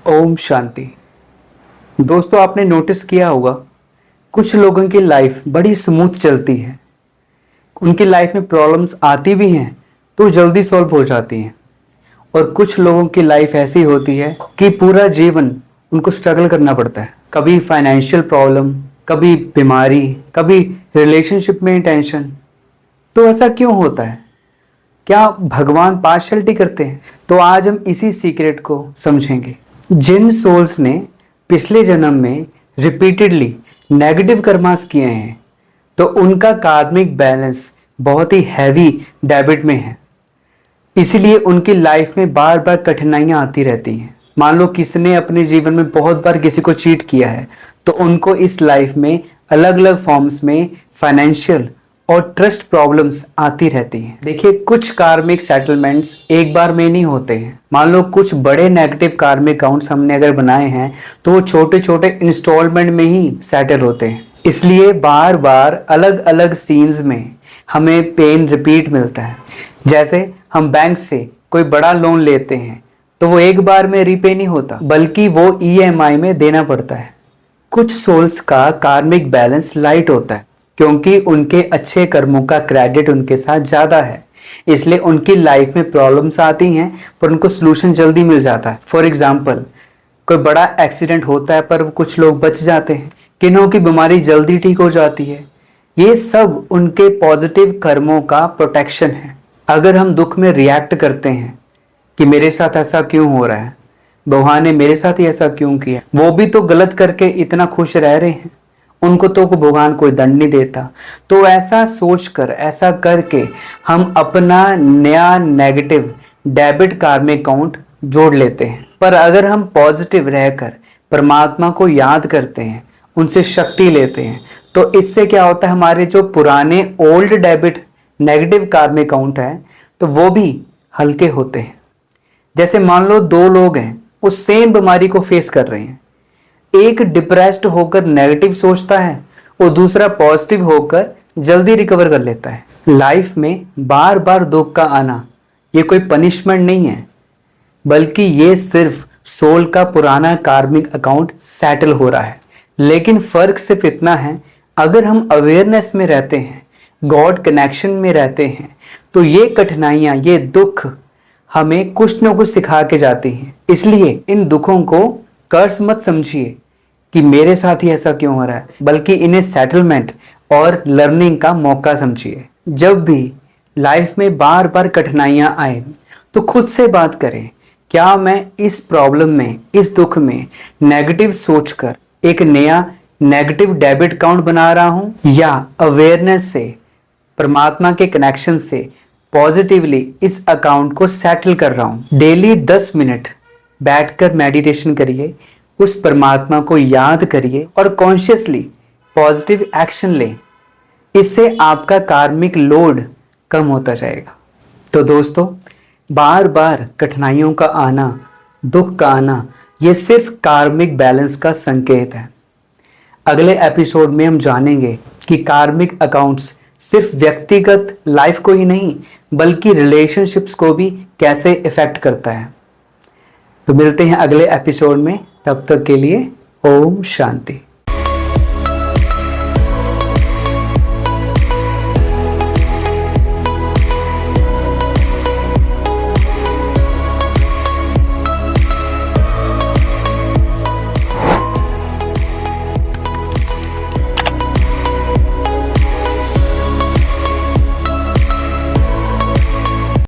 ओम शांति। दोस्तों, आपने नोटिस किया होगा कुछ लोगों की लाइफ बड़ी स्मूथ चलती है। उनकी लाइफ में प्रॉब्लम्स आती भी हैं तो जल्दी सॉल्व हो जाती हैं, और कुछ लोगों की लाइफ ऐसी होती है कि पूरा जीवन उनको स्ट्रगल करना पड़ता है। कभी फाइनेंशियल प्रॉब्लम, कभी बीमारी, कभी रिलेशनशिप में टेंशन। तो ऐसा क्यों होता है? क्या भगवान पार्शलिटी करते हैं? तो आज हम इसी सीक्रेट को समझेंगे। जिन सोल्स ने पिछले जन्म में रिपीटेडली नेगेटिव कर्मास किए हैं तो उनका कार्मिक बैलेंस बहुत ही हैवी डेबिट में है, इसलिए उनकी लाइफ में बार बार कठिनाइयां आती रहती हैं। मान लो किसी ने अपने जीवन में बहुत बार किसी को चीट किया है तो उनको इस लाइफ में अलग अलग फॉर्म्स में फाइनेंशियल और ट्रस्ट प्रॉब्लम्स आती रहती हैं। देखिए, कुछ कार्मिक सेटलमेंट्स एक बार में नहीं होते हैं। मान लो कुछ बड़े नेगेटिव कार्मिक अकाउंट्स हमने अगर बनाए हैं तो वो छोटे छोटे इंस्टॉलमेंट में ही सेटल होते हैं। इसलिए बार बार अलग अलग सीन्स में हमें पेन रिपीट मिलता है। जैसे हम बैंक से कोई बड़ा लोन लेते हैं तो वो एक बार में रीपे नहीं होता, बल्कि वो EMI में देना पड़ता है। कुछ सोल्स का कार्मिक बैलेंस लाइट होता है क्योंकि उनके अच्छे कर्मों का क्रेडिट उनके साथ ज़्यादा है, इसलिए उनकी लाइफ में प्रॉब्लम्स आती हैं पर उनको सोल्यूशन जल्दी मिल जाता है। फॉर एग्जांपल, कोई बड़ा एक्सीडेंट होता है पर कुछ लोग बच जाते हैं, किन्हों की बीमारी जल्दी ठीक हो जाती है। ये सब उनके पॉजिटिव कर्मों का प्रोटेक्शन है। अगर हम दुख में रिएक्ट करते हैं कि मेरे साथ ऐसा क्यों हो रहा है, भगवान ने मेरे साथ ही ऐसा क्यों किया, वो भी तो गलत करके इतना खुश रह रहे हैं, उनको तो भगवान कोई दंड नहीं देता। तो ऐसा सोचकर, ऐसा करके हम अपना नया नेगेटिव डेबिट कार्मिक अकाउंट जोड़ लेते हैं। पर अगर हम पॉजिटिव रहकर परमात्मा को याद करते हैं, उनसे शक्ति लेते हैं, तो इससे क्या होता है, हमारे जो पुराने ओल्ड डेबिट नेगेटिव कार्मिक अकाउंट है तो वो भी हल्के होते हैं। जैसे मान लो दो लोग हैं, वो सेम बीमारी को फेस कर रहे हैं। एक डिप्रेस्ड होकर नेगेटिव सोचता है और दूसरा पॉजिटिव होकर जल्दी रिकवर कर लेता है। लाइफ में बार बार दुख का आना ये कोई पनिशमेंट नहीं है, बल्कि ये सिर्फ सोल का पुराना कार्मिक अकाउंट सेटल हो रहा है। लेकिन फर्क सिर्फ इतना है, अगर हम अवेयरनेस में रहते हैं, गॉड कनेक्शन में रहते हैं, तो ये कठिनाइयां, ये दुख हमें कुछ न कुछ सिखा के जाती हैं। इसलिए इन दुखों को कर्ज मत समझिए कि मेरे साथ ही ऐसा क्यों हो रहा है, बल्कि इन्हें सेटलमेंट और लर्निंग का मौका समझिए। जब भी लाइफ में बार बार कठिनाइयां आए तो खुद से बात करें, क्या मैं इस प्रॉब्लम में, इस दुख में नेगेटिव सोचकर एक नया नेगेटिव डेबिट अकाउंट बना रहा हूं, या अवेयरनेस से, परमात्मा के कनेक्शन से पॉजिटिवली इस अकाउंट को सेटल कर रहा हूं। डेली 10 मिनट बैठकर मेडिटेशन करिए, उस परमात्मा को याद करिए और कॉन्शियसली पॉजिटिव एक्शन लें। इससे आपका कार्मिक लोड कम होता जाएगा। तो दोस्तों, बार बार कठिनाइयों का आना, दुख का आना, ये सिर्फ कार्मिक बैलेंस का संकेत है। अगले एपिसोड में हम जानेंगे कि कार्मिक अकाउंट्स सिर्फ व्यक्तिगत लाइफ को ही नहीं, बल्कि रिलेशनशिप्स को भी कैसे इफेक्ट करता है। तो मिलते हैं अगले एपिसोड में, तब तक के लिए ओम शांति।